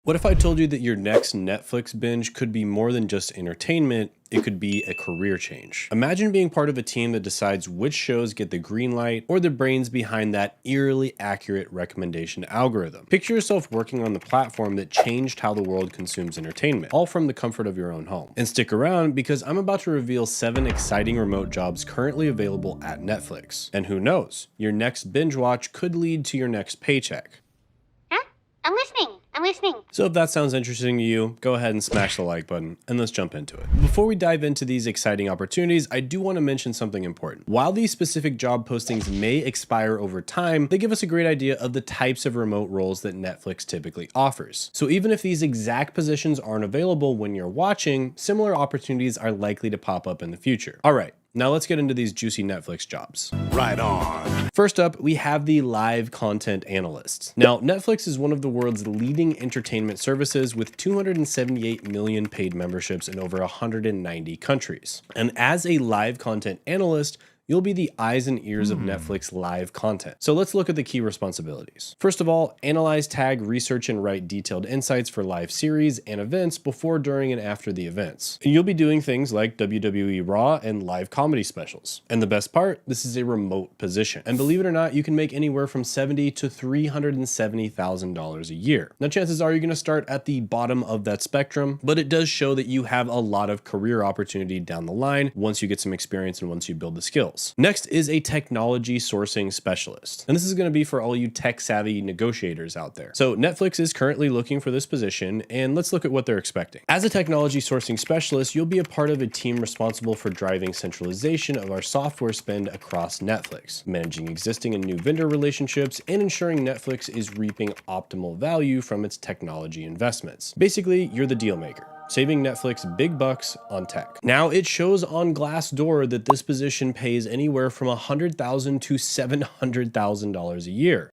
What if I told you that your next Netflix binge could be more than just entertainment? It could be a career change. Imagine being part of a team that decides which shows get the green light or the brains behind that eerily accurate recommendation algorithm. Picture yourself working on the platform that changed how the world consumes entertainment, all from the comfort of your own home. And stick around because I'm about to reveal 7 exciting remote jobs currently available at Netflix. And who knows, your next binge watch could lead to your next paycheck. Huh? I'm listening. So if that sounds interesting to you, go ahead and smash the like button and let's jump into it. Before we dive into these exciting opportunities, I do want to mention something important. While these specific job postings may expire over time, they give us a great idea of the types of remote roles that Netflix typically offers. So even if these exact positions aren't available when you're watching, similar opportunities are likely to pop up in the future. All right. Now let's get into these juicy Netflix jobs. Right on. First up, we have the live content analyst. Now, Netflix is one of the world's leading entertainment services with 278 million paid memberships in over 190 countries. And as a live content analyst, you'll be the eyes and ears of Netflix live content. So let's look at the key responsibilities. First of all, analyze, tag, research, and write detailed insights for live series and events before, during, and after the events. And you'll be doing things like WWE Raw and live comedy specials. And the best part, this is a remote position. And believe it or not, you can make anywhere from $70,000 to $370,000 a year. Now, chances are you're gonna start at the bottom of that spectrum, but it does show that you have a lot of career opportunity down the line once you get some experience and once you build the skills. Next is a technology sourcing specialist. And this is going to be for all you tech savvy negotiators out there. So Netflix is currently looking for this position, and let's look at what they're expecting. As a technology sourcing specialist, you'll be a part of a team responsible for driving centralization of our software spend across Netflix, managing existing and new vendor relationships, and ensuring Netflix is reaping optimal value from its technology investments. Basically, you're the deal maker, saving Netflix big bucks on tech. Now, it shows on Glassdoor that this position pays anywhere from $100,000 to $700,000 a year.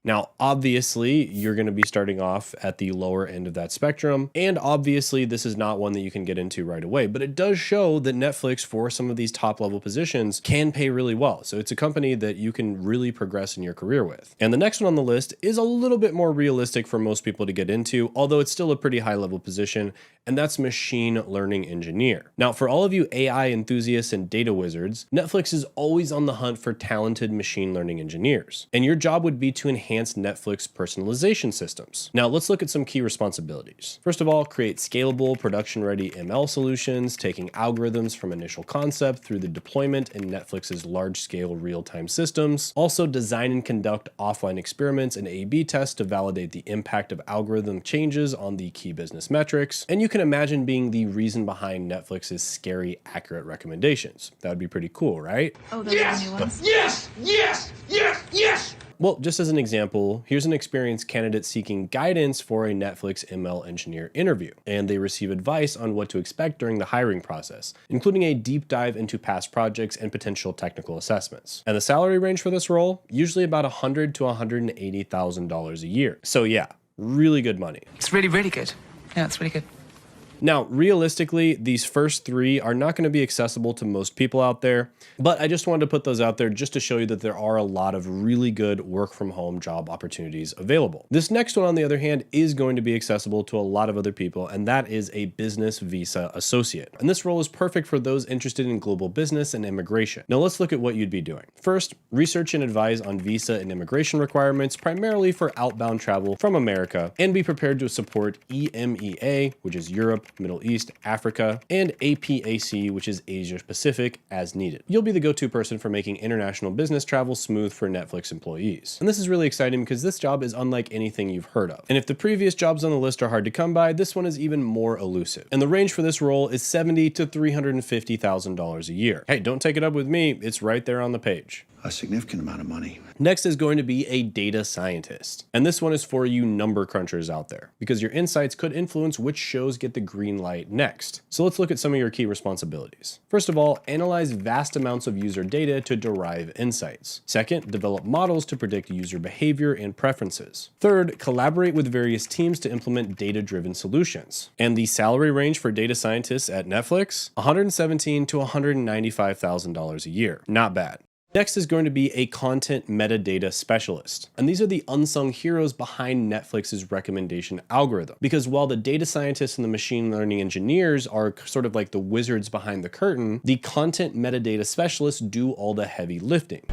Now, obviously, you're going to be starting off at the lower end of that spectrum, and obviously, this is not one that you can get into right away, but it does show that Netflix, for some of these top-level positions, can pay really well. So it's a company that you can really progress in your career with. And the next one on the list is a little bit more realistic for most people to get into, although it's still a pretty high-level position, and that's machine learning engineer. Now, for all of you AI enthusiasts and data wizards, Netflix is always on the hunt for talented machine learning engineers, and your job would be to enhance Netflix personalization systems. Now let's look at some key responsibilities. First of all, create scalable, production-ready ML solutions, taking algorithms from initial concept through the deployment in Netflix's large-scale real-time systems. Also design and conduct offline experiments and A/B tests to validate the impact of algorithm changes on the key business metrics. And you can imagine being the reason behind Netflix's scary, accurate recommendations. That would be pretty cool, right? Oh, those are the new ones. Yes! Well, just as an example, here's an experienced candidate seeking guidance for a Netflix ML engineer interview, and they receive advice on what to expect during the hiring process, including a deep dive into past projects and potential technical assessments. And the salary range for this role, usually about $100,000 to $180,000 a year. So yeah, really good money. It's really, really good. Yeah, it's really good. Now, realistically, these first 3 are not going to be accessible to most people out there, but I just wanted to put those out there just to show you that there are a lot of really good work from home job opportunities available. This next one, on the other hand, is going to be accessible to a lot of other people, and that is a business visa associate. And this role is perfect for those interested in global business and immigration. Now let's look at what you'd be doing. First, research and advise on visa and immigration requirements, primarily for outbound travel from America, and be prepared to support EMEA, which is Europe, Middle East, Africa, and APAC, which is Asia Pacific, as needed. You'll be the go-to person for making international business travel smooth for Netflix employees. And this is really exciting because this job is unlike anything you've heard of. And if the previous jobs on the list are hard to come by, this one is even more elusive. And the range for this role is $70,000 to $350,000 a year. Hey, don't take it up with me, it's right there on the page. A significant amount of money. Next is going to be a data scientist. And this one is for you number crunchers out there, because your insights could influence which shows get the green light next. So let's look at some of your key responsibilities. First of all, analyze vast amounts of user data to derive insights. Second, develop models to predict user behavior and preferences. Third, collaborate with various teams to implement data-driven solutions. And the salary range for data scientists at Netflix, $117,000 to $195,000 a year. Not bad. Next is going to be a content metadata specialist. And these are the unsung heroes behind Netflix's recommendation algorithm. Because while the data scientists and the machine learning engineers are sort of like the wizards behind the curtain, the content metadata specialists do all the heavy lifting.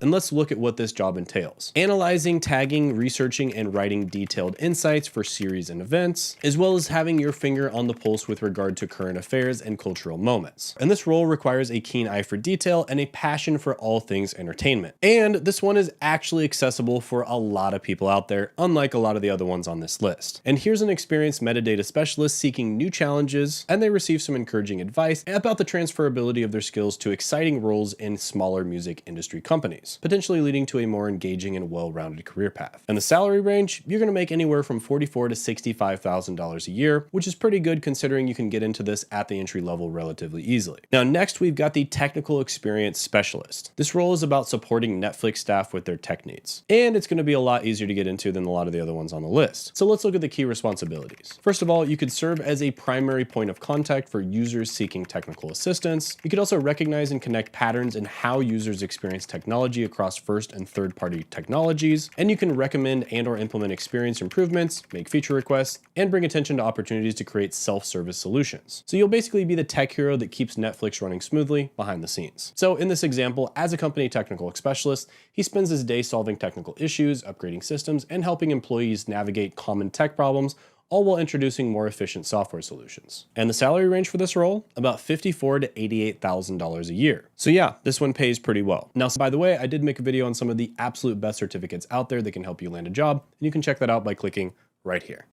And let's look at what this job entails. Analyzing, tagging, researching, and writing detailed insights for series and events, as well as having your finger on the pulse with regard to current affairs and cultural moments. And this role requires a keen eye for detail and a passion for all things entertainment. And this one is actually accessible for a lot of people out there, unlike a lot of the other ones on this list. And here's an experienced metadata specialist seeking new challenges, and they receive some encouraging advice about the transferability of their skills to exciting roles in smaller music industry companies, potentially leading to a more engaging and well-rounded career path. And the salary range, you're going to make anywhere from $44,000 to $65,000 a year, which is pretty good considering you can get into this at the entry level relatively easily. Now, next we've got the technical experience specialist. This role is about supporting Netflix staff with their tech needs, and it's going to be a lot easier to get into than a lot of the other ones on the list. So let's look at the key responsibilities. First of all, you could serve as a primary point of contact for users seeking technical assistance. You could also recognize and connect patterns in how users experience technology across first and third party technologies, and you can recommend and or implement experience improvements, make feature requests, and bring attention to opportunities to create self-service solutions. So you'll basically be the tech hero that keeps Netflix running smoothly behind the scenes. So in this example, as a company technical specialist, he spends his day solving technical issues, upgrading systems, and helping employees navigate common tech problems, all while introducing more efficient software solutions. And the salary range for this role, about $54,000 to $88,000 a year. So yeah, this one pays pretty well. Now, by the way, I did make a video on some of the absolute best certificates out there that can help you land a job, and you can check that out by clicking right here.